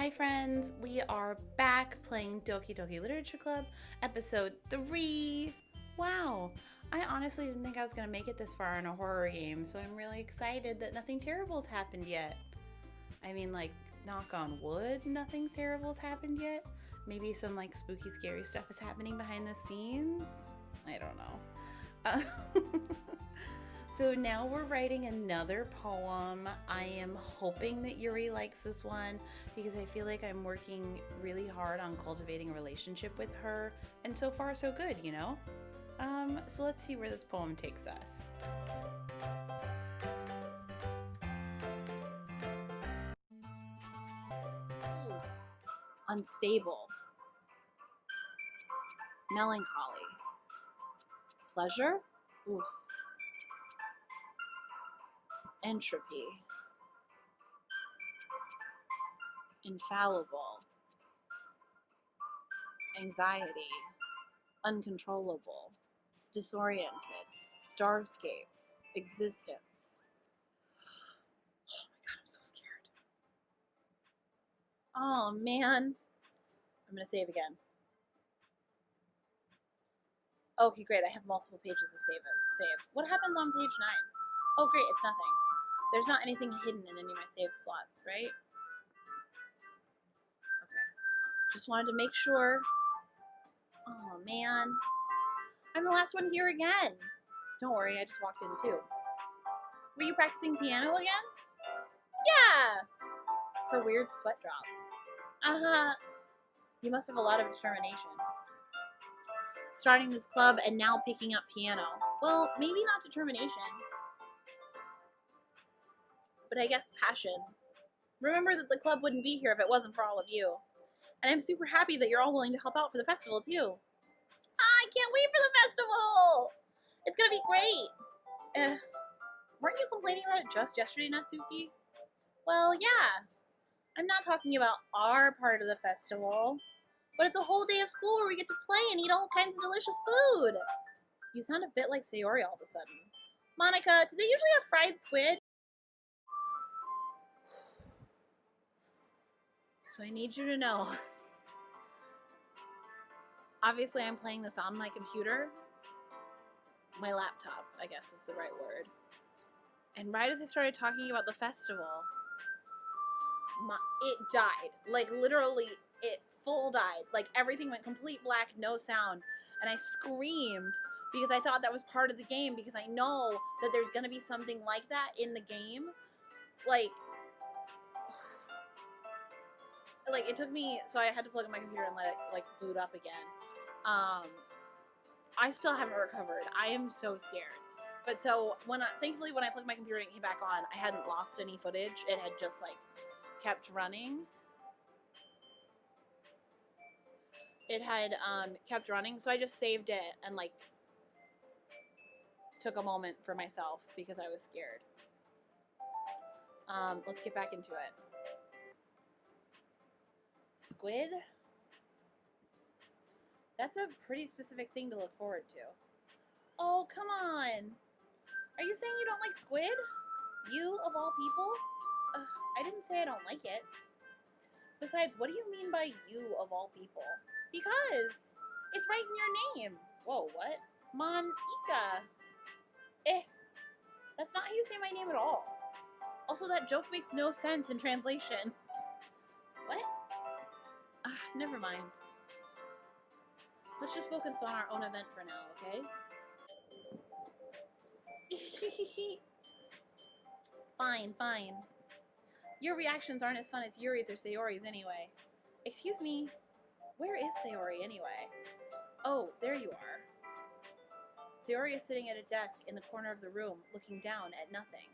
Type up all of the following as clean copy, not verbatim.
Hi friends, we are back playing Doki Doki Literature Club, episode 3. Wow, I honestly didn't think I was going to make it this far in a horror game, so I'm really excited that nothing terrible has happened yet. I mean, like, knock on wood, nothing terrible has happened yet. Maybe some, like, spooky, scary stuff is happening behind the scenes. I don't know. So now we're writing another poem. I am hoping that Yuri likes this one because I feel like I'm working really hard on cultivating a relationship with her, and so far so good, you know? So let's see where this poem takes us. Unstable, melancholy, pleasure, oof, entropy, infallible, anxiety, uncontrollable, disoriented, starscape, existence. Oh my god, I'm so scared. Oh man. I'm gonna save again. Okay, great. I have multiple pages of saves. What happens on page 9? Oh, great. It's nothing. There's not anything hidden in any of my save slots, right? Okay. Just wanted to make sure. Oh, man. I'm the last one here again. Don't worry, I just walked in too. Were you practicing piano again? Yeah! Her weird sweat drop. Uh-huh. You must have a lot of determination. Starting this club and now picking up piano. Well, maybe not determination, but I guess passion. Remember that the club wouldn't be here if it wasn't for all of you. And I'm super happy that you're all willing to help out for the festival, too. I can't wait for the festival! It's gonna be great! Weren't you complaining about it just yesterday, Natsuki? Well, yeah. I'm not talking about our part of the festival, but it's a whole day of school where we get to play and eat all kinds of delicious food. You sound a bit like Sayori all of a sudden. Monica, do they usually have fried squid? So I need you to know. Obviously, I'm playing this on my computer. My laptop, I guess is the right word. And right as I started talking about the festival, it died. Like, literally, it full died. Like, everything went complete black, no sound. And I screamed because I thought that was part of the game, because I know that there's going to be something like that in the game. Like, it took me, so I had to plug in my computer and let it, like, boot up again. I still haven't recovered. I am so scared. But so, thankfully, when I plugged my computer and it came back on, I hadn't lost any footage. It had just, like, kept running. It had kept running, so I just saved it and, like, took a moment for myself because I was scared. Let's get back into it. Squid? That's a pretty specific thing to look forward to. Oh, come on. Are you saying you don't like squid? You, of all people? I didn't say I don't like it. Besides, what do you mean by you, of all people? Because it's right in your name. Whoa, what? Monica. That's not how you say my name at all. Also, that joke makes no sense in translation. What? Never mind. Let's just focus on our own event for now, okay? Fine. Your reactions aren't as fun as Yuri's or Sayori's anyway. Excuse me, where is Sayori anyway? Oh, there you are. Sayori is sitting at a desk in the corner of the room, looking down at nothing.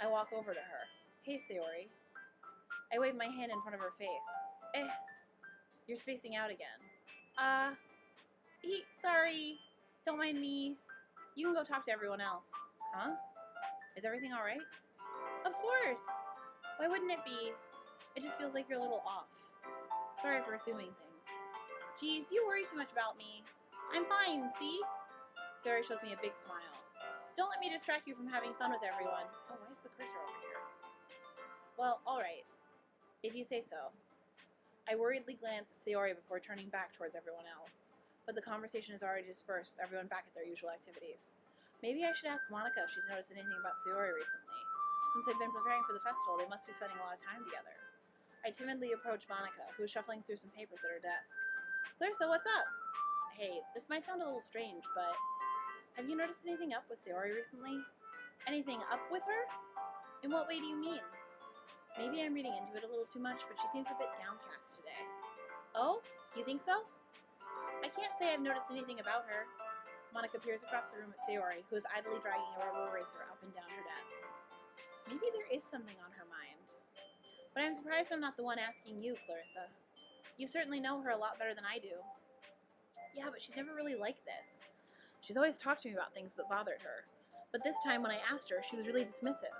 I walk over to her. Hey, Sayori. I wave my hand in front of her face. You're spacing out again. Sorry. Don't mind me. You can go talk to everyone else. Huh? Is everything alright? Of course. Why wouldn't it be? It just feels like you're a little off. Sorry for assuming things. Geez, you worry too much about me. I'm fine, see? Sayori shows me a big smile. Don't let me distract you from having fun with everyone. Oh, why is the cursor over here? Well, alright. If you say so. I worriedly glance at Sayori before turning back towards everyone else, but the conversation is already dispersed, with everyone back at their usual activities. Maybe I should ask Monica if she's noticed anything about Sayori recently. Since they've been preparing for the festival, they must be spending a lot of time together. I timidly approach Monica, who is shuffling through some papers at her desk. Clarissa, what's up? Hey, this might sound a little strange, but have you noticed anything up with Sayori recently? Anything up with her? In what way do you mean? Maybe I'm reading into it a little too much, but she seems a bit downcast today. Oh? You think so? I can't say I've noticed anything about her. Monica peers across the room at Sayori, who is idly dragging a rubber eraser up and down her desk. Maybe there is something on her mind. But I'm surprised I'm not the one asking you, Clarissa. You certainly know her a lot better than I do. Yeah, but she's never really like this. She's always talked to me about things that bothered her. But this time when I asked her, she was really dismissive.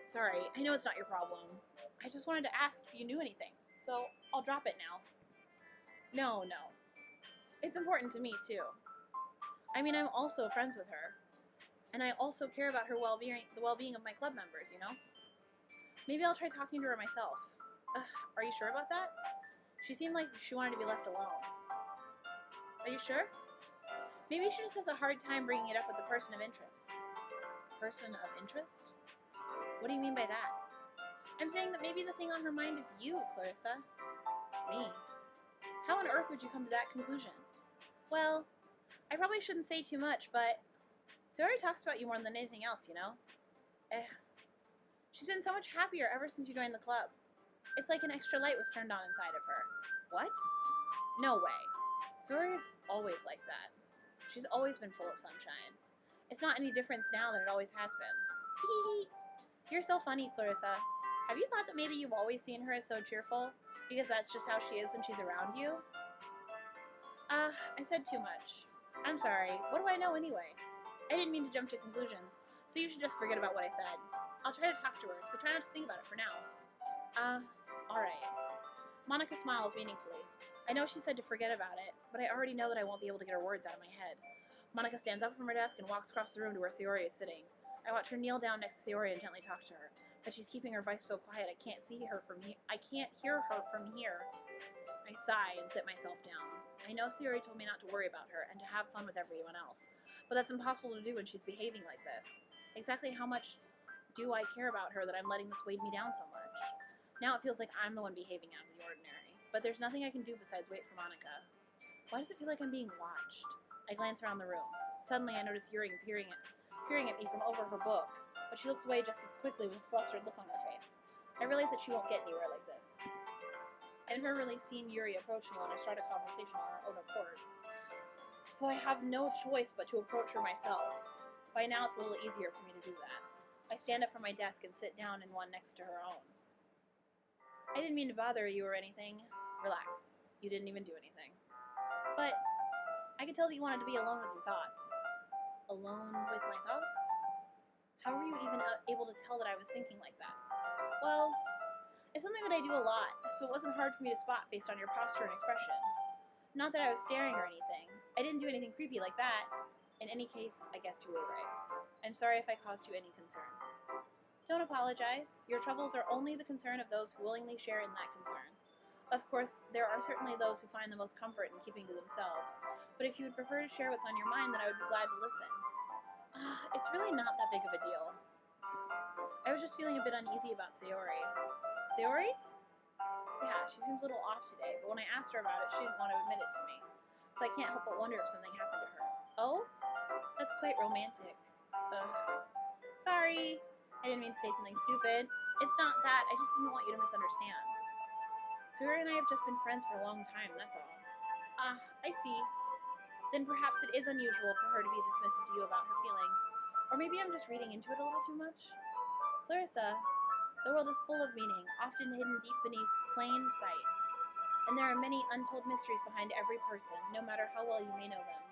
Sorry, I know it's not your problem. I just wanted to ask if you knew anything, so I'll drop it now. No. It's important to me, too. I mean, I'm also friends with her. And I also care about her the well-being of my club members, you know? Maybe I'll try talking to her myself. Are you sure about that? She seemed like she wanted to be left alone. Are you sure? Maybe she just has a hard time bringing it up with the person of interest. Person of interest? What do you mean by that? I'm saying that maybe the thing on her mind is you, Clarissa. Me? How on earth would you come to that conclusion? Well, I probably shouldn't say too much, but Sayori talks about you more than anything else, you know? She's been so much happier ever since you joined the club. It's like an extra light was turned on inside of her. What? No way. Sayori is always like that. She's always been full of sunshine. It's not any different now than it always has been. Hee. You're so funny, Clarissa. Have you thought that maybe you've always seen her as so cheerful? Because that's just how she is when she's around you? I said too much. I'm sorry. What do I know anyway? I didn't mean to jump to conclusions, so you should just forget about what I said. I'll try to talk to her, so try not to think about it for now. Alright. Monica smiles meaningfully. I know she said to forget about it, but I already know that I won't be able to get her words out of my head. Monica stands up from her desk and walks across the room to where Sayori is sitting. I watch her kneel down next to Sayori and gently talk to her, but she's keeping her voice so quiet I can't hear her from here. I sigh and sit myself down. I know Sayori told me not to worry about her and to have fun with everyone else, but that's impossible to do when she's behaving like this. Exactly how much do I care about her that I'm letting this weigh me down so much? Now it feels like I'm the one behaving out of the ordinary, but there's nothing I can do besides wait for Monica. Why does it feel like I'm being watched? I glance around the room. Suddenly I notice Yuri peering at me from over her book, but she looks away just as quickly with a flustered look on her face. I realize that she won't get anywhere like this. I've never really seen Yuri approach anyone or start a conversation on her own accord, so I have no choice but to approach her myself. By now it's a little easier for me to do that. I stand up from my desk and sit down in one next to her own. I didn't mean to bother you or anything. Relax. You didn't even do anything. But I could tell that you wanted to be alone with your thoughts. Alone with my thoughts? How were you even able to tell that I was thinking like that? Well, it's something that I do a lot, so it wasn't hard for me to spot based on your posture and expression. Not that I was staring or anything. I didn't do anything creepy like that. In any case, I guess you were right. I'm sorry if I caused you any concern. Don't apologize. Your troubles are only the concern of those who willingly share in that concern. Of course, there are certainly those who find the most comfort in keeping to themselves, but if you would prefer to share what's on your mind, then I would be glad to listen. It's really not that big of a deal. I was just feeling a bit uneasy about Sayori. Sayori? Yeah, she seems a little off today, but when I asked her about it, she didn't want to admit it to me, so I can't help but wonder if something happened to her. Oh? That's quite romantic. Sorry. I didn't mean to say something stupid. It's not that. I just didn't want you to misunderstand. Sayori and I have just been friends for a long time, that's all. I see. Then perhaps it is unusual for her to be dismissive to you about her feelings. Or maybe I'm just reading into it a little too much. Clarissa, the world is full of meaning, often hidden deep beneath plain sight. And there are many untold mysteries behind every person, no matter how well you may know them.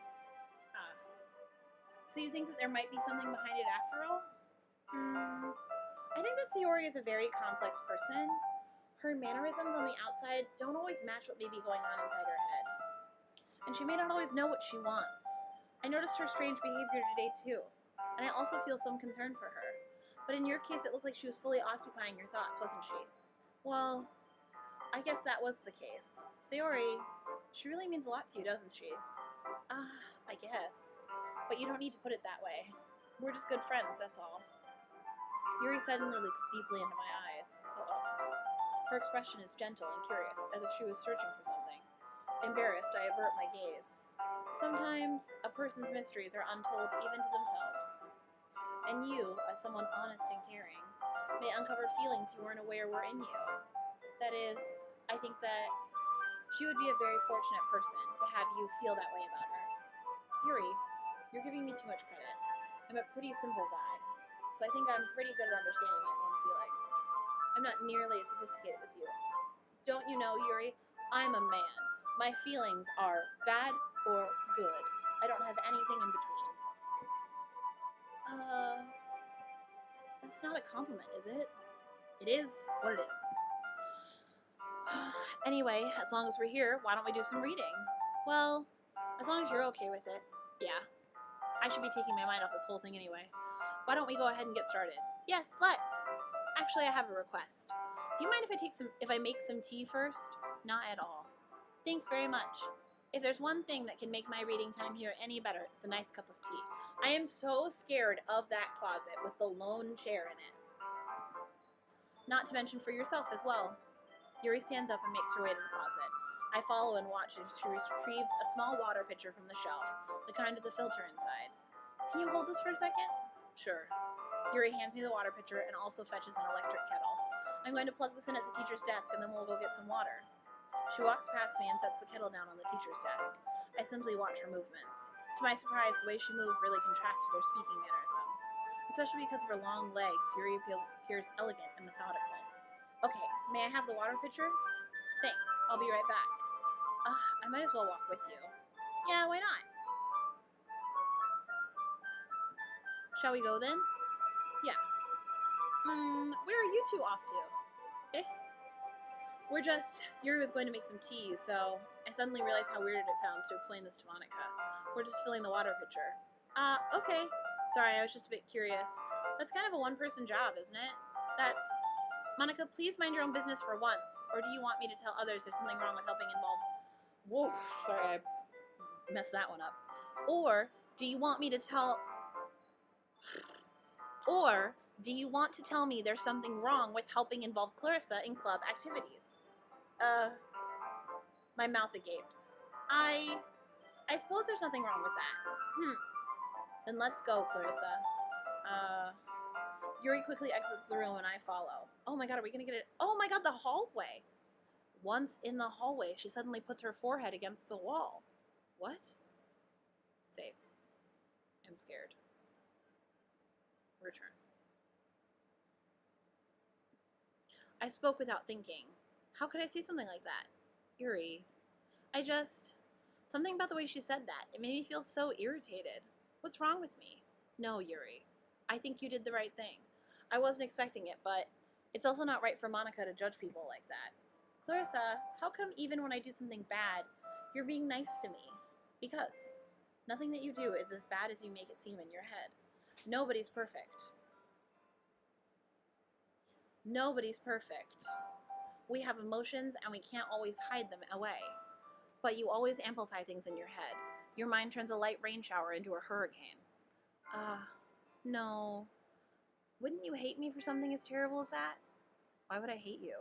So you think that there might be something behind it after all? I think that Sayori is a very complex person. Her mannerisms on the outside don't always match what may be going on inside her head. And she may not always know what she wants. I noticed her strange behavior today too, and I also feel some concern for her. But in your case, it looked like she was fully occupying your thoughts, wasn't she? Well, I guess that was the case. Sayori, she really means a lot to you, doesn't she? I guess. But you don't need to put it that way. We're just good friends, that's all. Yuri suddenly looks deeply into my eyes. Uh-oh. Her expression is gentle and curious, as if she was searching for something. Embarrassed, I avert my gaze. Sometimes a person's mysteries are untold even to themselves. And you, as someone honest and caring, may uncover feelings you weren't aware were in you. That is, I think that she would be a very fortunate person to have you feel that way about her. Yuri, you're giving me too much credit. I'm a pretty simple guy, so I think I'm pretty good at understanding my own feelings. I'm not nearly as sophisticated as you. Don't you know, Yuri? I'm a man. My feelings are bad or good. I don't have anything in between. That's not a compliment, is it? It is what it is. Anyway, as long as we're here, why don't we do some reading? Well, as long as you're okay with it. Yeah. I should be taking my mind off this whole thing anyway. Why don't we go ahead and get started? Yes, let's. Actually, I have a request. Do you mind if I make some tea first? Not at all. Thanks very much. If there's one thing that can make my reading time here any better, it's a nice cup of tea. I am so scared of that closet with the lone chair in it. Not to mention for yourself as well. Yuri stands up and makes her way to the closet. I follow and watch as she retrieves a small water pitcher from the shelf, the kind with the filter inside. Can you hold this for a second? Sure. Yuri hands me the water pitcher and also fetches an electric kettle. I'm going to plug this in at the teacher's desk and then we'll go get some water. She walks past me and sets the kettle down on the teacher's desk. I simply watch her movements. To my surprise, the way she moved really contrasts with her speaking mannerisms. Especially because of her long legs, Yuri appears elegant and methodical. Okay, may I have the water pitcher? Thanks, I'll be right back. I might as well walk with you. Yeah, why not? Shall we go then? Yeah. Where are you two off to? Yuri was going to make some tea, so I suddenly realized how weird it sounds to explain this to Monica. We're just filling the water pitcher. Okay. Sorry, I was just a bit curious. That's kind of a one-person job, isn't it? Monica, please mind your own business for once. Or do you want me to tell others there's something wrong with helping involve... Whoa, sorry, I messed that one up. Or do you want me to tell... Or do you want to tell me there's something wrong with helping involve Clarissa in club activities? My mouth agapes. I suppose there's nothing wrong with that. Then let's go, Clarissa. Yuri quickly exits the room and I follow. Oh my god, are we gonna get it? Oh my god, the hallway! Once in the hallway, she suddenly puts her forehead against the wall. What? Safe. I'm scared. Return. I spoke without thinking. How could I say something like that? Yuri. Something about the way she said that. It made me feel so irritated. What's wrong with me? No, Yuri. I think you did the right thing. I wasn't expecting it, but it's also not right for Monica to judge people like that. Clarissa, how come even when I do something bad, you're being nice to me? Because nothing that you do is as bad as you make it seem in your head. Nobody's perfect. Nobody's perfect. We have emotions and we can't always hide them away. But you always amplify things in your head. Your mind turns a light rain shower into a hurricane. No. Wouldn't you hate me for something as terrible as that? Why would I hate you?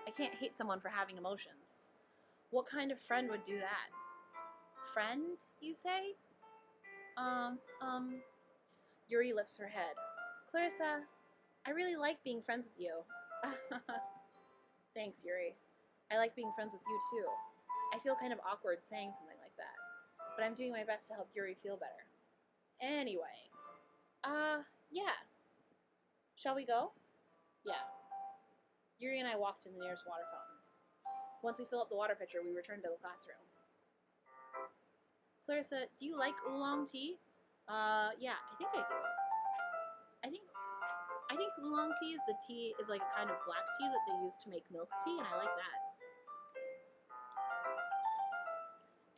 I can't hate someone for having emotions. What kind of friend would do that? Friend, you say? Yuri lifts her head. Clarissa, I really like being friends with you. Thanks, Yuri. I like being friends with you, too. I feel kind of awkward saying something like that, but I'm doing my best to help Yuri feel better. Anyway, yeah. Shall we go? Yeah. Yuri and I walked to the nearest water fountain. Once we fill up the water pitcher, we return to the classroom. Clarissa, do you like oolong tea? Yeah, I think I do. I think oolong tea is like a kind of black tea that they use to make milk tea, and I like that.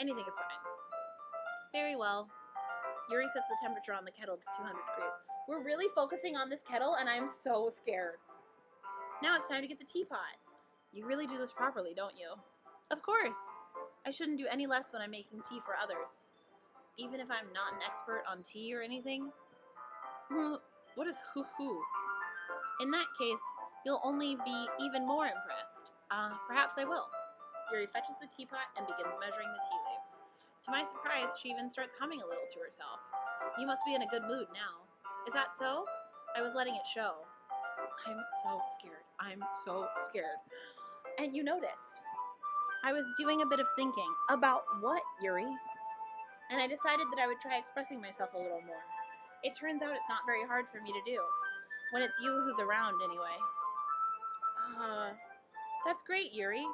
Anything is fine. Very well. Yuri sets the temperature on the kettle to 200 degrees. We're really focusing on this kettle, and I'm so scared. Now it's time to get the teapot. You really do this properly, don't you? Of course. I shouldn't do any less when I'm making tea for others. Even if I'm not an expert on tea or anything? What is hoo-hoo? In that case, you'll only be even more impressed. Perhaps I will. Yuri fetches the teapot and begins measuring the tea leaves. To my surprise, she even starts humming a little to herself. You must be in a good mood now. Is that so? I was letting it show. I'm so scared. I'm so scared. And you noticed. I was doing a bit of thinking. About what, Yuri? And I decided that I would try expressing myself a little more. It turns out it's not very hard for me to do. When it's you who's around, anyway. That's great, Yuri.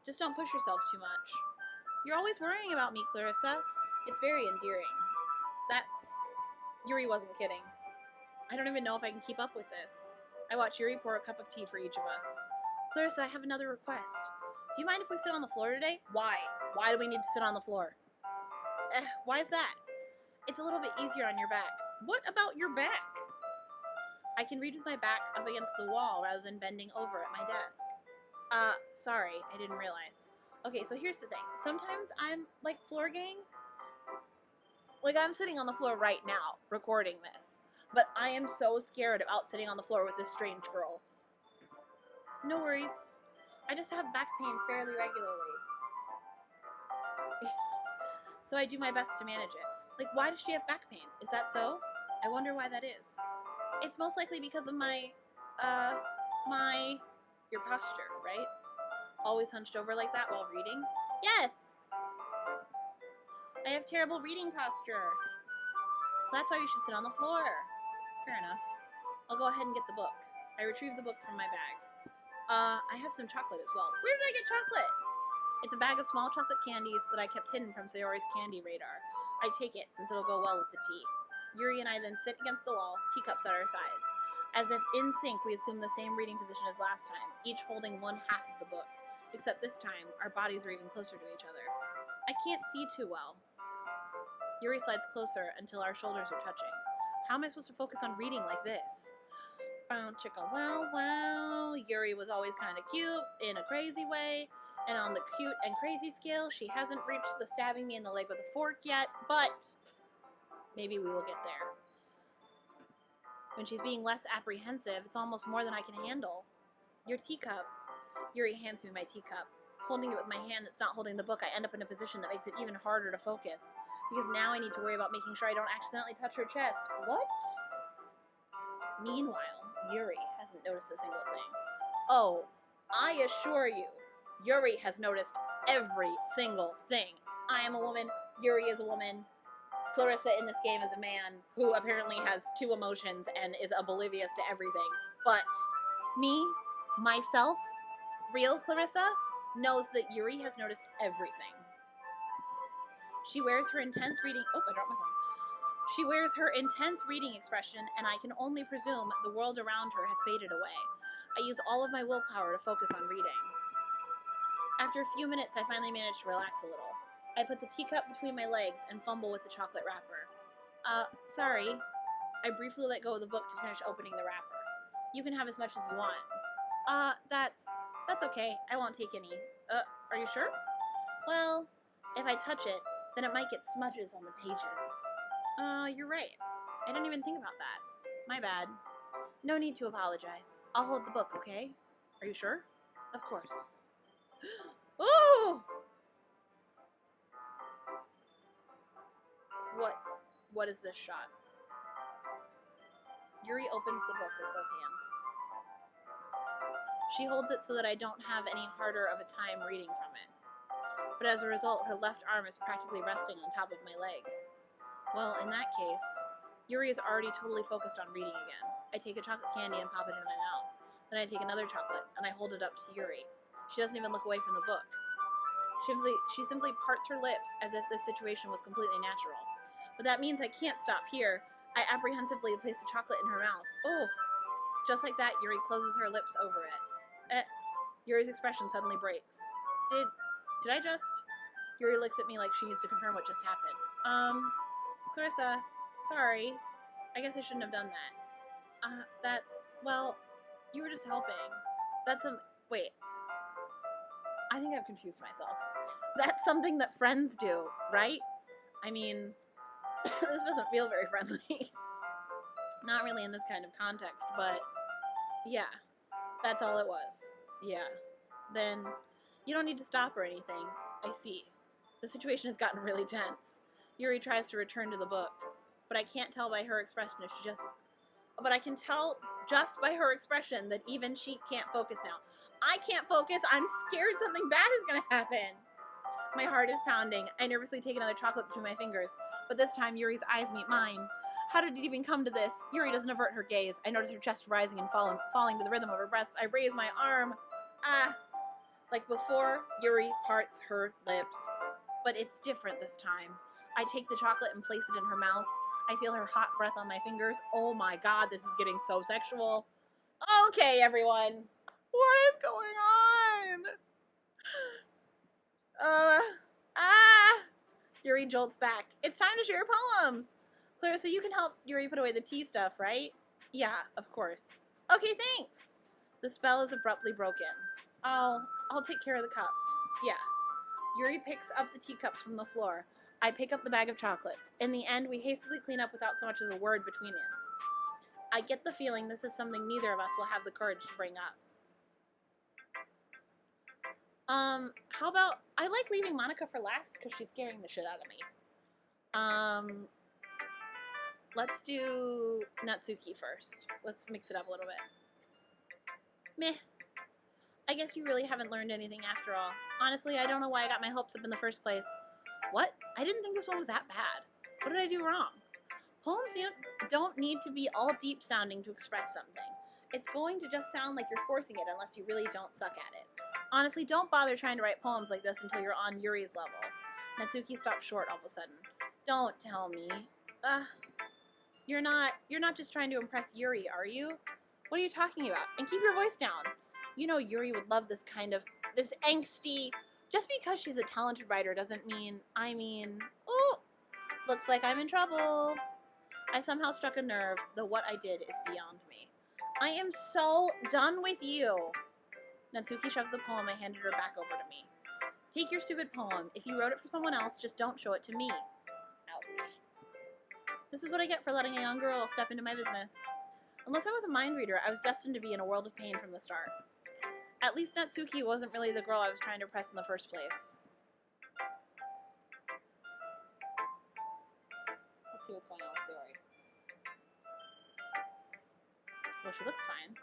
Just don't push yourself too much. You're always worrying about me, Clarissa. It's very endearing. Yuri wasn't kidding. I don't even know if I can keep up with this. I watch Yuri pour a cup of tea for each of us. Clarissa, I have another request. Do you mind if we sit on the floor today? Why? Why do we need to sit on the floor? Why is that? It's a little bit easier on your back. What about your back? I can read with my back up against the wall rather than bending over at my desk. Sorry, I didn't realize. Okay, so here's the thing. Sometimes I'm, like, floor gang. Like, I'm sitting on the floor right now, recording this. But I am so scared about sitting on the floor with this strange girl. No worries. I just have back pain fairly regularly. So I do my best to manage it. Like, why does she have back pain? Is that so? I wonder why that is. It's most likely because of your posture, right? Always hunched over like that while reading? Yes! I have terrible reading posture. So that's why you should sit on the floor. Fair enough. I'll go ahead and get the book. I retrieve the book from my bag. I have some chocolate as well. Where did I get chocolate? It's a bag of small chocolate candies that I kept hidden from Sayori's candy radar. I take it since it'll go well with the tea. Yuri and I then sit against the wall, teacups at our sides. As if in sync, we assume the same reading position as last time, each holding one half of the book. Except this time, our bodies are even closer to each other. I can't see too well. Yuri slides closer until our shoulders are touching. How am I supposed to focus on reading like this? Bow chicka wow wow. Yuri was always kind of cute in a crazy way. And on the cute and crazy scale, she hasn't reached the stabbing me in the leg with a fork yet, but maybe we will get there. When she's being less apprehensive, it's almost more than I can handle. Your teacup. Yuri hands me my teacup. Holding it with my hand that's not holding the book, I end up in a position that makes it even harder to focus. Because now I need to worry about making sure I don't accidentally touch her chest. What? Meanwhile, Yuri hasn't noticed a single thing. Oh, I assure you, Yuri has noticed every single thing. I am a woman, Yuri is a woman, Clarissa in this game is a man who apparently has two emotions and is oblivious to everything. But me, myself, real Clarissa, knows that Yuri has noticed everything. She wears her intense reading... Oh, I dropped my phone. She wears her intense reading expression, and I can only presume the world around her has faded away. I use all of my willpower to focus on reading. After a few minutes, I finally manage to relax a little. I put the teacup between my legs and fumble with the chocolate wrapper. Sorry. I briefly let go of the book to finish opening the wrapper. You can have as much as you want. That's okay. I won't take any. Are you sure? Well, if I touch it, then it might get smudges on the pages. You're right. I didn't even think about that. My bad. No need to apologize. I'll hold the book, okay? Are you sure? Of course. Oh! What is this shot? Yuri opens the book with both hands. She holds it so that I don't have any harder of a time reading from it. But as a result, her left arm is practically resting on top of my leg. Well, in that case, Yuri is already totally focused on reading again. I take a chocolate candy and pop it into my mouth. Then I take another chocolate, and I hold it up to Yuri. She doesn't even look away from the book. She simply parts her lips as if this situation was completely natural. But that means I can't stop here. I apprehensively place the chocolate in her mouth. Oh! Just like that, Yuri closes her lips over it. Yuri's expression suddenly breaks. Did I just... Yuri looks at me like she needs to confirm what just happened. Clarissa, sorry. I guess I shouldn't have done that. Well, you were just helping. Wait. I think I've confused myself. That's something that friends do, right? I mean, this doesn't feel very friendly. Not really in this kind of context, but yeah, that's all it was. Yeah. Then you don't need to stop or anything. I see. The situation has gotten really tense. Yuri tries to return to the book, but I can't tell by her expression if she just... But I can tell just by her expression that even she can't focus now. I can't focus. I'm scared something bad is going to happen. My heart is pounding. I nervously take another chocolate between my fingers, but this time Yuri's eyes meet mine. How did it even come to this? Yuri doesn't avert her gaze. I notice her chest rising and falling to the rhythm of her breaths. I raise my arm. Ah! Like before, Yuri parts her lips. But it's different this time. I take the chocolate and place it in her mouth. I feel her hot breath on my fingers. Oh my god, this is getting so sexual. Okay, everyone. What is going on? Yuri jolts back. It's time to share your poems. Clarissa, you can help Yuri put away the tea stuff, right? Yeah, of course. Okay, thanks. The spell is abruptly broken. I'll take care of the cups. Yeah. Yuri picks up the teacups from the floor. I pick up the bag of chocolates. In the end, we hastily clean up without so much as a word between us. I get the feeling this is something neither of us will have the courage to bring up. How about, I like leaving Monica for last because she's scaring the shit out of me. Let's do Natsuki first. Let's mix it up a little bit. Meh. I guess you really haven't learned anything after all. Honestly, I don't know why I got my hopes up in the first place. What? I didn't think this one was that bad. What did I do wrong? Poems don't need to be all deep sounding to express something. It's going to just sound like you're forcing it unless you really don't suck at it. Honestly, don't bother trying to write poems like this until you're on Yuri's level. Natsuki stopped short all of a sudden. Don't tell me. You're not just trying to impress Yuri, are you? What are you talking about? And keep your voice down. You know Yuri would love this angsty... Just because she's a talented writer doesn't mean, ooh, looks like I'm in trouble. I somehow struck a nerve, though what I did is beyond me. I am so done with you. Natsuki shoves the poem I handed her back over to me. Take your stupid poem. If you wrote it for someone else, just don't show it to me. Ouch. This is what I get for letting a young girl step into my business. Unless I was a mind reader, I was destined to be in a world of pain from the start. At least Natsuki wasn't really the girl I was trying to impress in the first place. Let's see what's going on with Sayori. Well, she looks fine.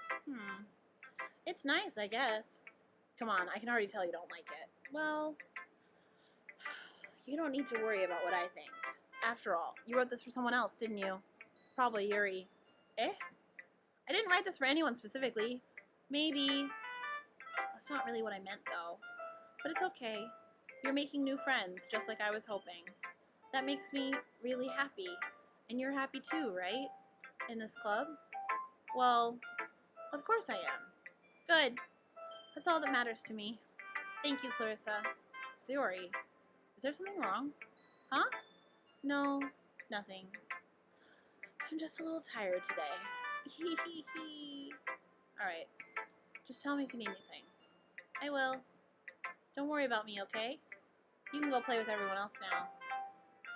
It's nice, I guess. Come on, I can already tell you don't like it. Well, you don't need to worry about what I think. After all, you wrote this for someone else, didn't you? Probably Yuri. Eh? I didn't write this for anyone specifically. Maybe... That's not really what I meant, though. But it's okay. You're making new friends, just like I was hoping. That makes me really happy. And you're happy too, right? In this club? Well, of course I am. Good. That's all that matters to me. Thank you, Clarissa. Sayori, is there something wrong? Huh? No, nothing. I'm just a little tired today. Hee hee hee. Alright. Just tell me if you need anything. I will. Don't worry about me, okay? You can go play with everyone else now.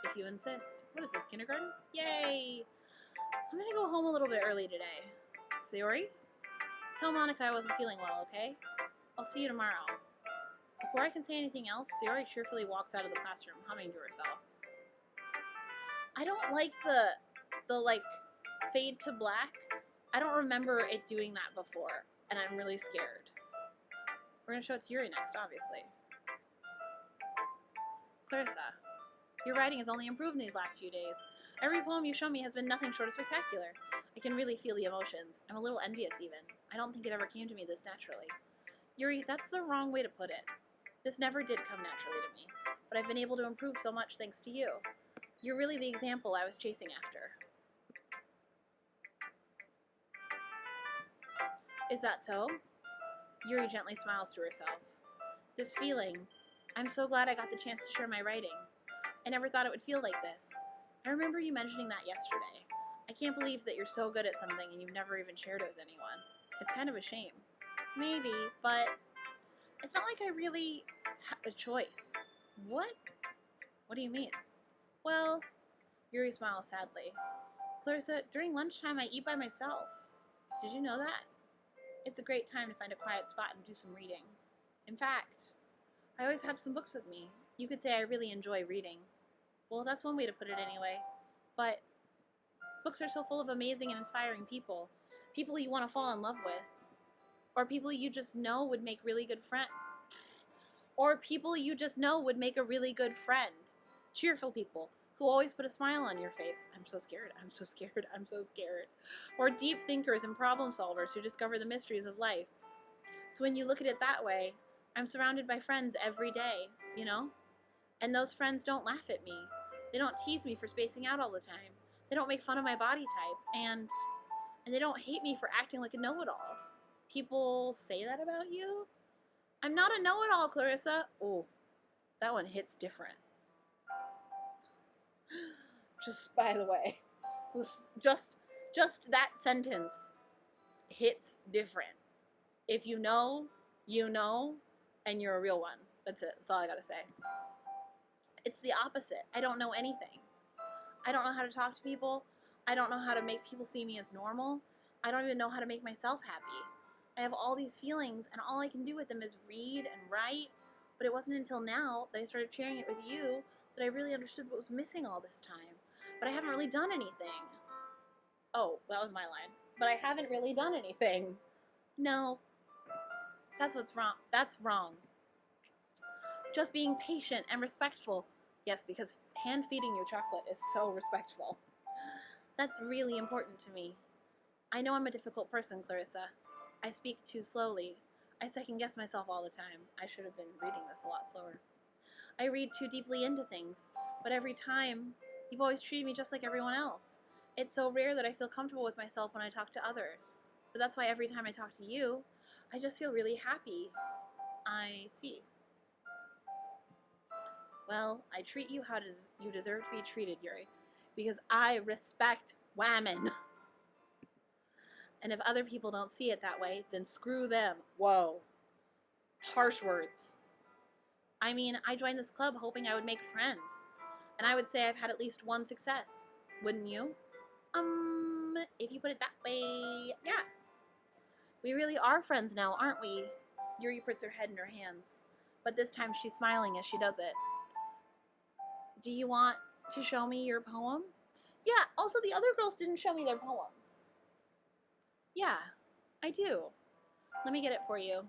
If you insist. What is this, kindergarten? Yay! I'm gonna go home a little bit early today. Sayori? Tell Monica I wasn't feeling well, okay? I'll see you tomorrow. Before I can say anything else, Sayori cheerfully walks out of the classroom, humming to herself. I don't like the fade to black. I don't remember it doing that before, and I'm really scared. We're going to show it to Yuri next, obviously. Clarissa, your writing has only improved in these last few days. Every poem you show me has been nothing short of spectacular. I can really feel the emotions. I'm a little envious, even. I don't think it ever came to me this naturally. Yuri, that's the wrong way to put it. This never did come naturally to me, but I've been able to improve so much thanks to you. You're really the example I was chasing after. Is that so? Yuri gently smiles to herself. This feeling, I'm so glad I got the chance to share my writing. I never thought it would feel like this. I remember you mentioning that yesterday. I can't believe that you're so good at something and you've never even shared it with anyone. It's kind of a shame. Maybe, but It's not like I really have a choice. What? What do you mean? Well, Yuri smiles sadly. Clarissa, during lunchtime I eat by myself. Did you know that? It's a great time to find a quiet spot and do some reading. In fact, I always have some books with me. You could say I really enjoy reading. Well, that's one way to put it anyway. But books are so full of amazing and inspiring people. People you want to fall in love with. Or people you just know would make really good friends. Or people you just know would make a really good friend. Cheerful people who always put a smile on your face. I'm so scared, I'm so scared, I'm so scared. Or deep thinkers and problem solvers who discover the mysteries of life. So when you look at it that way, I'm surrounded by friends every day, you know? And those friends don't laugh at me. They don't tease me for spacing out all the time. They don't make fun of my body type. And they don't hate me for acting like a know-it-all. People say that about you? I'm not a know-it-all, Clarissa. Oh, that one hits different. Just by the way, just that sentence hits different. If you know, and you're a real one. That's it. That's all I gotta say. It's the opposite. I don't know anything. I don't know how to talk to people. I don't know how to make people see me as normal. I don't even know how to make myself happy. I have all these feelings, and all I can do with them is read and write. But it wasn't until now that I started sharing it with you that I really understood what was missing all this time. But I haven't really done anything. Oh, that was my line. But I haven't really done anything. No. That's what's wrong. That's wrong. Just being patient and respectful. Yes, because hand feeding you chocolate is so respectful. That's really important to me. I know I'm a difficult person, Clarissa. I speak too slowly. I second guess myself all the time. I should have been reading this a lot slower. I read too deeply into things, but every time, you've always treated me just like everyone else. It's so rare that I feel comfortable with myself when I talk to others. But that's why every time I talk to you, I just feel really happy. I see. Well, I treat you how you deserve to be treated, Yuri, because I respect women. And if other people don't see it that way, then screw them. Whoa. Harsh words. I mean, I joined this club hoping I would make friends. And I would say I've had at least one success. Wouldn't you? If you put it that way, yeah. We really are friends now, aren't we? Yuri puts her head in her hands. But this time she's smiling as she does it. Do you want to show me your poem? Yeah, also the other girls didn't show me their poems. Yeah, I do. Let me get it for you.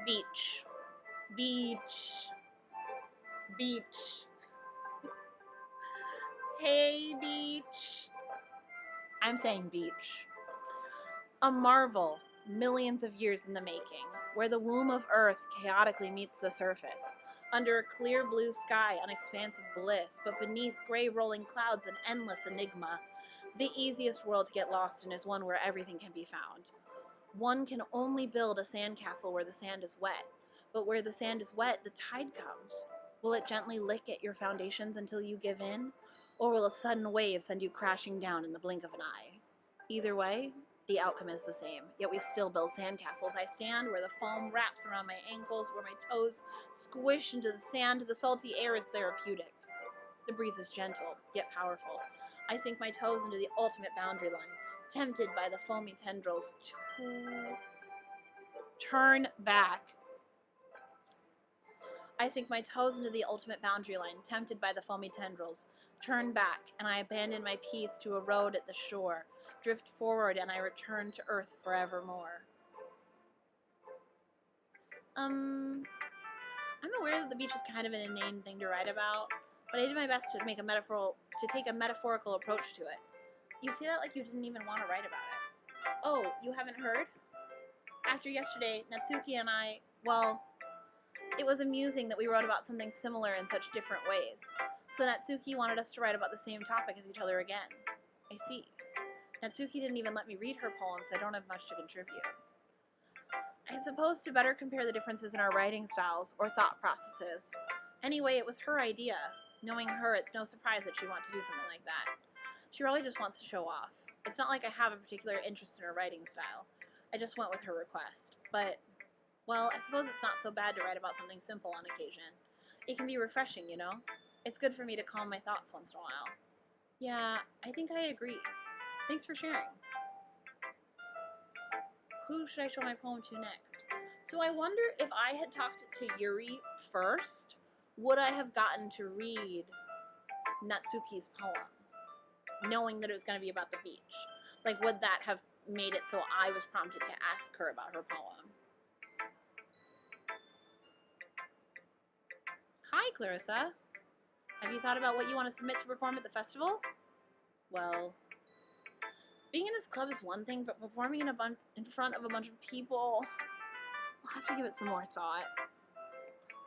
Beach. Beach. Beach. Hey, beach. I'm saying beach. A marvel, millions of years in the making, where the womb of Earth chaotically meets the surface, under a clear blue sky, an expanse of bliss, but beneath gray rolling clouds, an endless enigma. The easiest world to get lost in is one where everything can be found. One can only build a sandcastle where the sand is wet, but where the sand is wet, the tide comes. Will it gently lick at your foundations until you give in, or will a sudden wave send you crashing down in the blink of an eye? Either way, the outcome is the same, yet we still build sandcastles. I stand where the foam wraps around my ankles, where my toes squish into the sand. The salty air is therapeutic. The breeze is gentle, yet powerful. I sink my toes into the ultimate boundary line, tempted by the foamy tendrils to turn back. I sink my toes into the ultimate boundary line, tempted by the foamy tendrils. Turn back, and I abandon my peace to erode at the shore. Drift forward, and I return to earth forevermore. I'm aware that the beach is kind of an inane thing to write about, but I did my best to take a metaphorical approach to it. You say that like you didn't even want to write about it. Oh, you haven't heard? After yesterday, Natsuki and I, well, it was amusing that we wrote about something similar in such different ways. So Natsuki wanted us to write about the same topic as each other again. I see. Natsuki didn't even let me read her poems, so I don't have much to contribute. I suppose to better compare the differences in our writing styles or thought processes. Anyway, it was her idea. Knowing her, it's no surprise that she'd want to do something like that. She really just wants to show off. It's not like I have a particular interest in her writing style. I just went with her request. But, well, I suppose it's not so bad to write about something simple on occasion. It can be refreshing, you know? It's good for me to calm my thoughts once in a while. Yeah, I think I agree. Thanks for sharing. Who should I show my poem to next? So I wonder if I had talked to Yuri first, would I have gotten to read Natsuki's poem, knowing that it was going to be about the beach? Like, would that have made it so I was prompted to ask her about her poem? Hi, Clarissa. Have you thought about what you want to submit to perform at the festival? Well, being in this club is one thing, but performing in front of a bunch of people, I'll have to give it some more thought.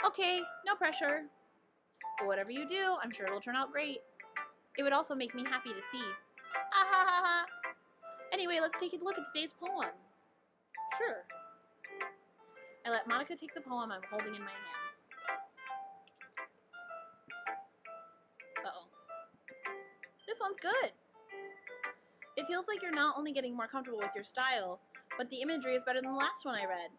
Okay, no pressure. But whatever you do, I'm sure it'll turn out great. It would also make me happy to see. Ah ha ha ha. Anyway, let's take a look at today's poem. Sure. I let Monica take the poem I'm holding in my hands. Uh-oh. This one's good. It feels like you're not only getting more comfortable with your style, but the imagery is better than the last one I read.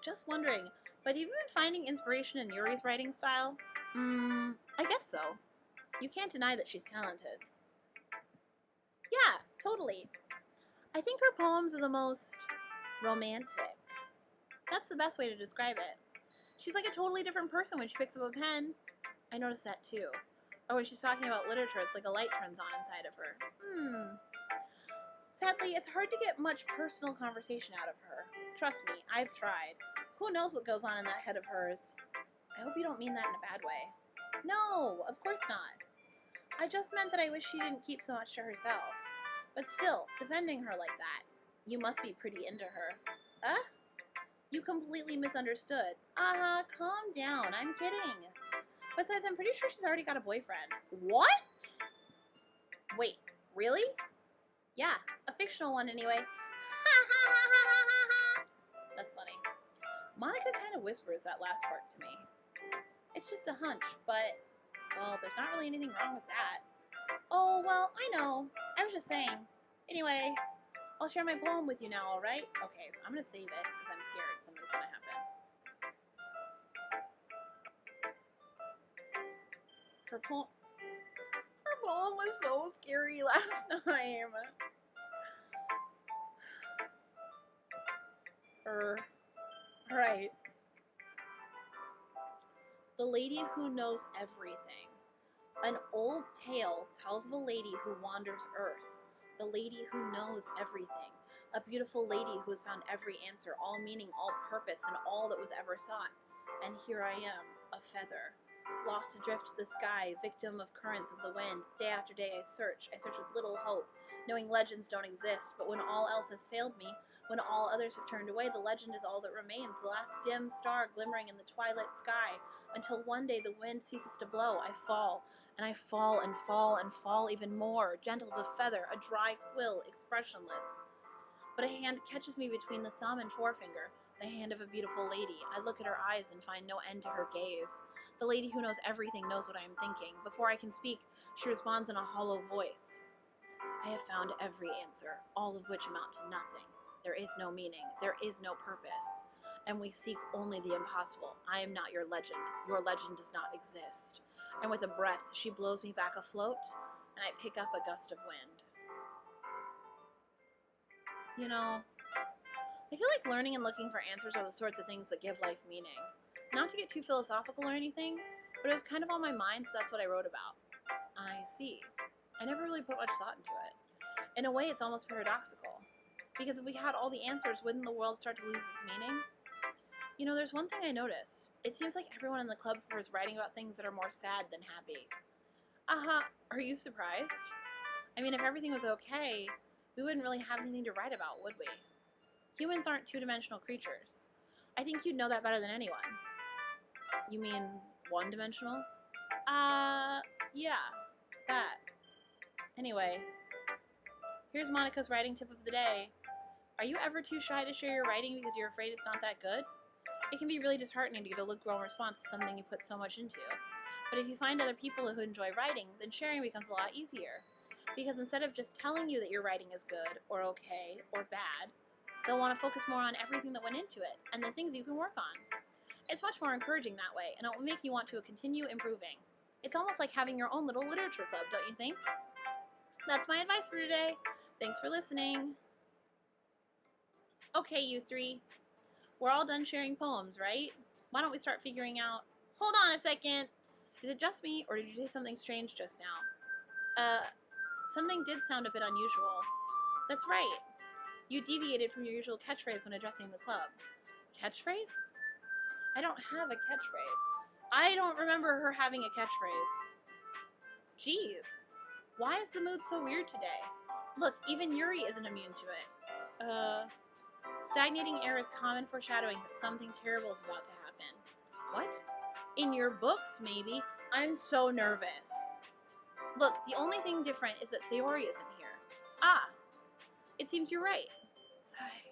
Just wondering, but have you been finding inspiration in Yuri's writing style? I guess so. You can't deny that she's talented. Yeah, totally. I think her poems are the most romantic. That's the best way to describe it. She's like a totally different person when she picks up a pen. I noticed that too. Or when she's talking about literature, it's like a light turns on inside of her. Sadly, it's hard to get much personal conversation out of her. Trust me, I've tried. Who knows what goes on in that head of hers? I hope you don't mean that in a bad way. No, of course not. I just meant that I wish she didn't keep so much to herself. But still, defending her like that, you must be pretty into her. Huh? You completely misunderstood. Calm down, I'm kidding. Besides, I'm pretty sure she's already got a boyfriend. What? Wait, really? Yeah, a fictional one anyway. That's funny. Monica kind of whispers that last part to me. It's just a hunch, but, well, there's not really anything wrong with that. Oh, well, I know. I was just saying. Anyway, I'll share my poem with you now, alright? Okay, I'm gonna save it, because I'm scared something's gonna happen. Her poem was so scary last time. Right. The Lady Who Knows Everything. An old tale tells of a lady who wanders Earth. The lady who knows everything. A beautiful lady who has found every answer, all meaning, all purpose, and all that was ever sought. And here I am, a feather. Lost adrift to the sky, victim of currents of the wind. Day after day I search with little hope, knowing legends don't exist, but when all else has failed me, when all others have turned away, the legend is all that remains, the last dim star glimmering in the twilight sky, until one day the wind ceases to blow, I fall, and I fall and fall and fall even more, gentle as a feather, a dry quill, expressionless. But a hand catches me between the thumb and forefinger, the hand of a beautiful lady. I look at her eyes and find no end to her gaze. The lady who knows everything knows what I am thinking. Before I can speak, she responds in a hollow voice. I have found every answer, all of which amount to nothing. There is no meaning. There is no purpose. And we seek only the impossible. I am not your legend. Your legend does not exist. And with a breath, she blows me back afloat, and I pick up a gust of wind. You know, I feel like learning and looking for answers are the sorts of things that give life meaning. Not to get too philosophical or anything, but it was kind of on my mind, so that's what I wrote about. I see. I never really put much thought into it. In a way, it's almost paradoxical. Because if we had all the answers, wouldn't the world start to lose its meaning? You know, there's one thing I noticed. It seems like everyone in the club is writing about things that are more sad than happy. Are you surprised? I mean, if everything was okay, we wouldn't really have anything to write about, would we? Humans aren't two-dimensional creatures. I think you'd know that better than anyone. You mean one-dimensional? Yeah, that. Anyway, here's Monica's writing tip of the day. Are you ever too shy to share your writing because you're afraid it's not that good? It can be really disheartening to get a lukewarm response to something you put so much into. But if you find other people who enjoy writing, then sharing becomes a lot easier. Because instead of just telling you that your writing is good, or okay, or bad, they'll want to focus more on everything that went into it, and the things you can work on. It's much more encouraging that way, and it will make you want to continue improving. It's almost like having your own little literature club, don't you think? That's my advice for today. Thanks for listening. Okay, you three. We're all done sharing poems, right? Why don't we start figuring out... Hold on a second. Is it just me, or did you say something strange just now? Something did sound a bit unusual. That's right. You deviated from your usual catchphrase when addressing the club. Catchphrase? I don't have a catchphrase. I don't remember her having a catchphrase. Jeez. Why is the mood so weird today? Look, even Yuri isn't immune to it. Stagnating air is common foreshadowing that something terrible is about to happen. What? In your books, maybe? I'm so nervous. Look, the only thing different is that Sayori isn't here. Ah, it seems you're right. Sigh.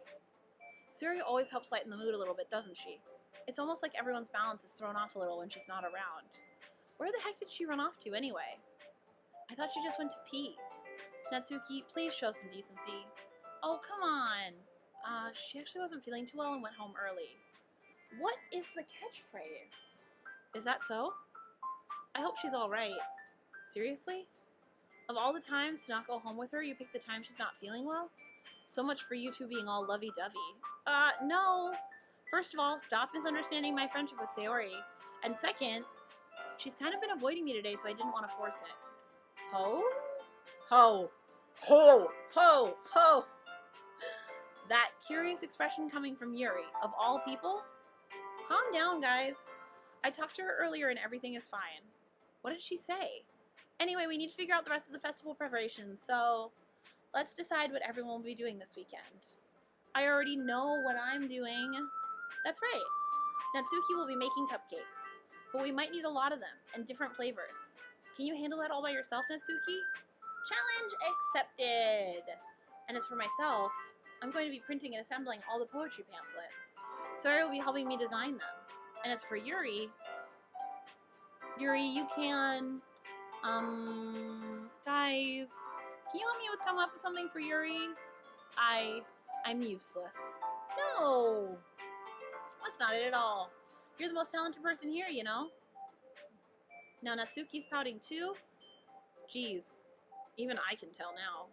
Sayori always helps lighten the mood a little bit, doesn't she? It's almost like everyone's balance is thrown off a little when she's not around. Where the heck did she run off to anyway? I thought she just went to pee. Natsuki, please show some decency. Oh, come on. She actually wasn't feeling too well and went home early. What is the catchphrase? Is that so? I hope she's alright. Seriously? Of all the times to not go home with her, you picked the time she's not feeling well? So much for you two being all lovey-dovey. No. First of all, stop misunderstanding my friendship with Sayori. And second, she's kind of been avoiding me today, so I didn't want to force it. Ho? Ho. Ho. Ho. Ho. That curious expression coming from Yuri, of all people? Calm down, guys. I talked to her earlier and everything is fine. What did she say? Anyway, we need to figure out the rest of the festival preparations, so let's decide what everyone will be doing this weekend. I already know what I'm doing. That's right. Natsuki will be making cupcakes, but we might need a lot of them and different flavors. Can you handle that all by yourself, Natsuki? Challenge accepted. And as for myself, I'm going to be printing and assembling all the poetry pamphlets. Sayori will be helping me design them. And as for Yuri, you can, guys, can you help me come up with something for Yuri? I'm useless. No, that's not it at all. You're the most talented person here, you know? Now Natsuki's pouting too? Geez, even I can tell now.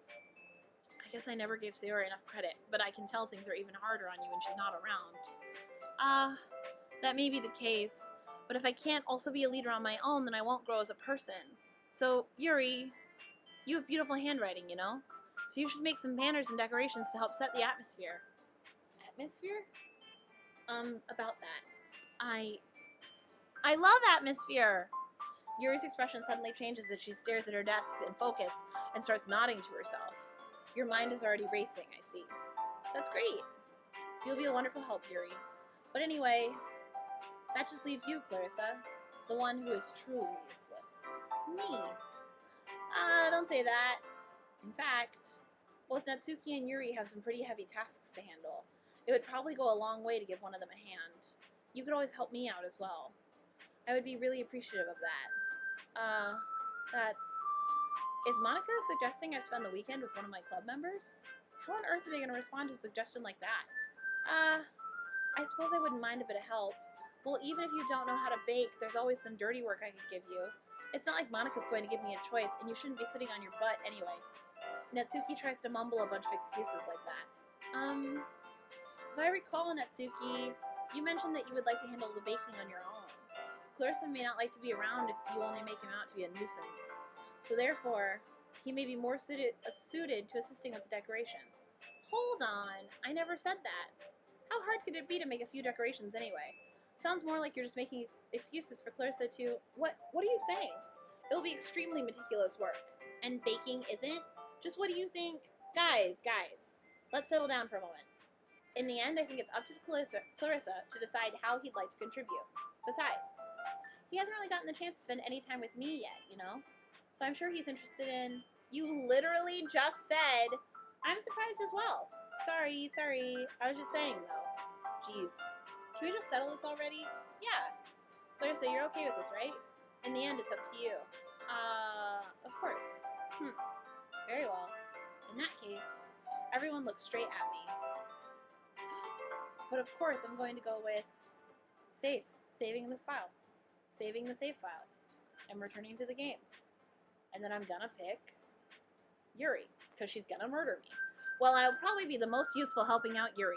I guess I never gave Sayori enough credit, but I can tell things are even harder on you when she's not around. That may be the case, but if I can't also be a leader on my own, then I won't grow as a person. So, Yuri, you have beautiful handwriting, you know? So you should make some banners and decorations to help set the atmosphere. Atmosphere? About that. I love atmosphere! Yuri's expression suddenly changes as she stares at her desk in focus and starts nodding to herself. Your mind is already racing, I see. That's great. You'll be a wonderful help, Yuri. But anyway, that just leaves you, Clarissa, the one who is truly useless. Me. Don't say that. In fact, both Natsuki and Yuri have some pretty heavy tasks to handle. It would probably go a long way to give one of them a hand. You could always help me out as well. I would be really appreciative of that. Is Monica suggesting I spend the weekend with one of my club members? How on earth are they going to respond to a suggestion like that? I suppose I wouldn't mind a bit of help. Well, even if you don't know how to bake, there's always some dirty work I could give you. It's not like Monica's going to give me a choice, and you shouldn't be sitting on your butt anyway. Natsuki tries to mumble a bunch of excuses like that. If I recall, Natsuki, you mentioned that you would like to handle the baking on your own. Clarissa may not like to be around if you only make him out to be a nuisance. So therefore, he may be more suited to assisting with the decorations. Hold on, I never said that. How hard could it be to make a few decorations anyway? Sounds more like you're just making excuses for Clarissa to... What are you saying? It'll be extremely meticulous work. And baking isn't? Just what do you think? Guys, let's settle down for a moment. In the end, I think it's up to Clarissa to decide how he'd like to contribute. Besides, he hasn't really gotten the chance to spend any time with me yet, you know? So I'm sure he's interested in... You literally just said... I'm surprised as well. Sorry. I was just saying, though. Jeez. Can we just settle this already? Yeah. Clarissa, you're okay with this, right? In the end, it's up to you. Of course. Very well. In that case, everyone looks straight at me. But of course, I'm going to go with saving this file, saving the save file, and returning to the game. And then I'm gonna pick Yuri, because she's gonna murder me. Well, I'll probably be the most useful helping out Yuri.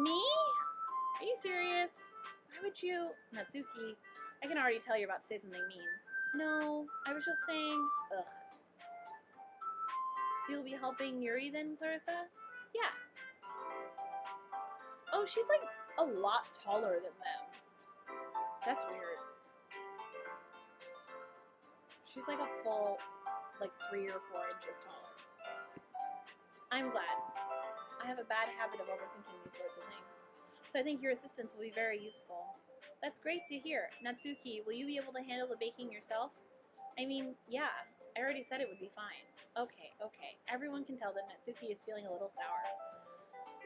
Me? Are you serious? Why would you? Natsuki, I can already tell you're about to say something mean. No, I was just saying, ugh. So you'll be helping Yuri then, Clarissa? Yeah. Oh, she's like a lot taller than them. That's weird. She's like a full, like 3 or 4 inches taller. I'm glad. I have a bad habit of overthinking these sorts of things. So I think your assistance will be very useful. That's great to hear. Natsuki, will you be able to handle the baking yourself? I mean, yeah. I already said it would be fine. Okay. Everyone can tell that Natsuki is feeling a little sour.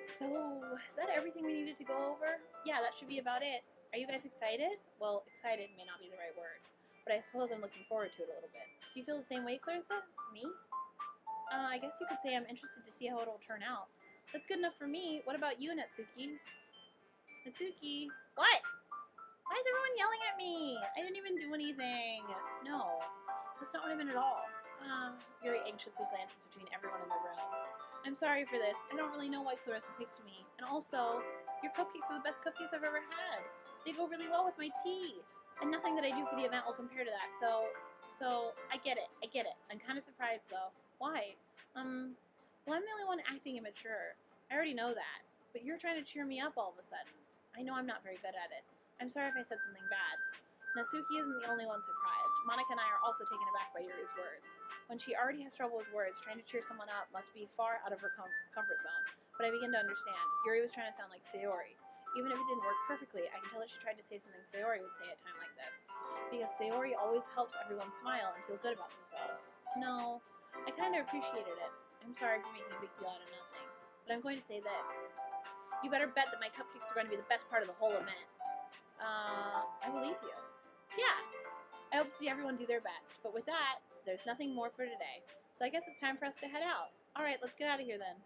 So, is that everything we needed to go over? Yeah, that should be about it. Are you guys excited? Well, excited may not be the right word, but I suppose I'm looking forward to it a little bit. Do you feel the same way, Clarissa? Me? I guess you could say I'm interested to see how it'll turn out. That's good enough for me. What about you, Natsuki? Natsuki? What? Why is everyone yelling at me? I didn't even do anything. No, that's not what I meant at all. Yuri anxiously glances between everyone in the room. I'm sorry for this. I don't really know why Clarissa picked me. And also, your cupcakes are the best cupcakes I've ever had. They go really well with my tea. And nothing that I do for the event will compare to that. So I get it. I'm kind of surprised though. Why? Well, I'm the only one acting immature. I already know that. But you're trying to cheer me up all of a sudden. I know I'm not very good at it. I'm sorry if I said something bad. Natsuki isn't the only one surprised. Monica and I are also taken aback by Yuri's words. When she already has trouble with words, trying to cheer someone up must be far out of her comfort zone. But I begin to understand. Yuri was trying to sound like Sayori. Even if it didn't work perfectly, I can tell that she tried to say something Sayori would say at a time like this. Because Sayori always helps everyone smile and feel good about themselves. No, I kind of appreciated it. I'm sorry for making a big deal out of nothing. But I'm going to say this. You better bet that my cupcakes are going to be the best part of the whole event. I believe you. Yeah. I hope to see everyone do their best. But with that, there's nothing more for today. So I guess it's time for us to head out. Alright, let's get out of here then.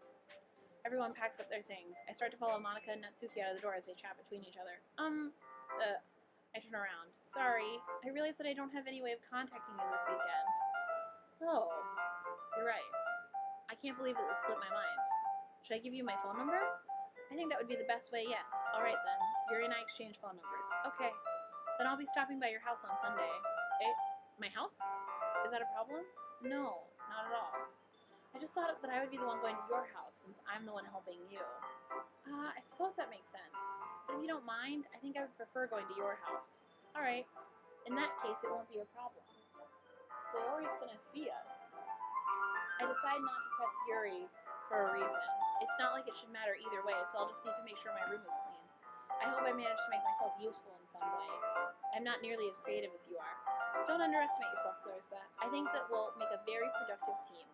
Everyone packs up their things. I start to follow Monica and Natsuki out of the door as they chat between each other. I turn around. Sorry. I realize that I don't have any way of contacting you this weekend. Oh. You're right. I can't believe that this slipped my mind. Should I give you my phone number? I think that would be the best way, yes. Alright then. Yuri and I exchange phone numbers. Okay. Then I'll be stopping by your house on Sunday. My house? Is that a problem? No, not at all. I just thought that I would be the one going to your house since I'm the one helping you. I suppose that makes sense. But if you don't mind, I think I would prefer going to your house. Alright. In that case, it won't be a problem. Sayori's gonna see us. I decide not to press Yuri for a reason. It's not like it should matter either way, so I'll just need to make sure my room is clean. I hope I manage to make myself useful in some way. I'm not nearly as creative as you are. Don't underestimate yourself, Clarissa. I think that we'll make a very productive team.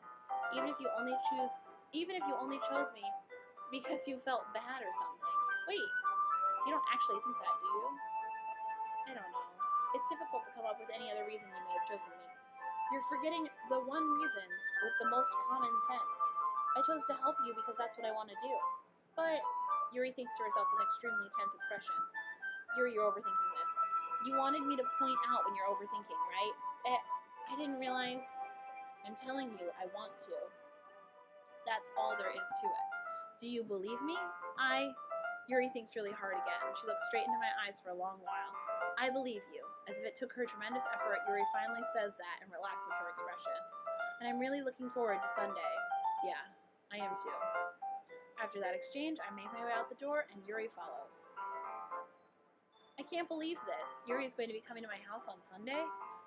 Even if you only chose me because you felt bad or something. Wait, you don't actually think that, do you? I don't know. It's difficult to come up with any other reason you may have chosen me. You're forgetting the one reason with the most common sense. I chose to help you because that's what I want to do. But Yuri thinks to herself with an extremely tense expression. Yuri, you're overthinking this. You wanted me to point out when you're overthinking, right? I didn't realize. I'm telling you, I want to. That's all there is to it. Do you believe me? Yuri thinks really hard again. She looks straight into my eyes for a long while. I believe you. As if it took her tremendous effort, Yuri finally says that and relaxes her expression. And I'm really looking forward to Sunday. Yeah, I am too. After that exchange, I make my way out the door and Yuri follows. I can't believe this. Yuri is going to be coming to my house on Sunday?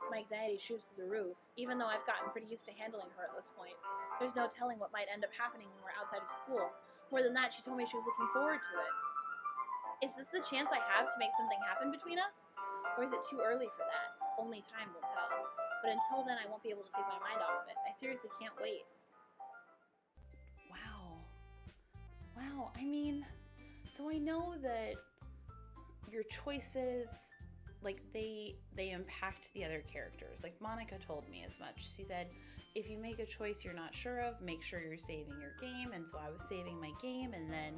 My anxiety shoots through the roof, even though I've gotten pretty used to handling her at this point. There's no telling what might end up happening when we're outside of school. More than that, she told me she was looking forward to it. Is this the chance I have to make something happen between us? Or is it too early for that? Only time will tell. But until then, I won't be able to take my mind off of it. I seriously can't wait. Wow, I mean, so I know that your choices like they impact the other characters. Like Monica told me as much. She said, if you make a choice you're not sure of, make sure you're saving your game. And so I was saving my game, and then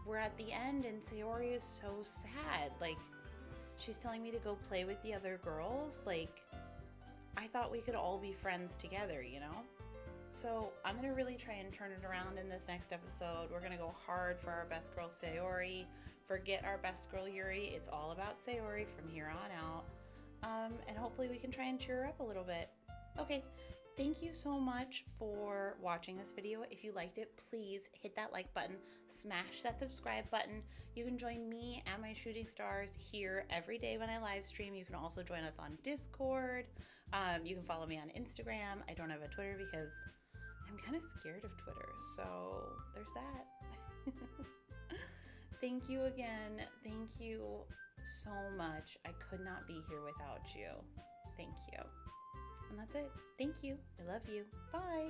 we're at the end and Sayori is so sad. Like, she's telling me to go play with the other girls. Like, I thought we could all be friends together, you know? So I'm going to really try and turn it around in this next episode. We're going to go hard for our best girl Sayori. Forget our best girl Yuri. It's all about Sayori from here on out. And hopefully we can try and cheer her up a little bit. Okay, thank you so much for watching this video. If you liked it, please hit that like button, smash that subscribe button. You can join me and my shooting stars here every day when I live stream. You can also join us on Discord. You can follow me on Instagram. I don't have a Twitter because I'm kind of scared of Twitter, so there's that. Thank you again. Thank you so much. I could not be here without you. Thank you. And that's it. Thank you. I love you. Bye.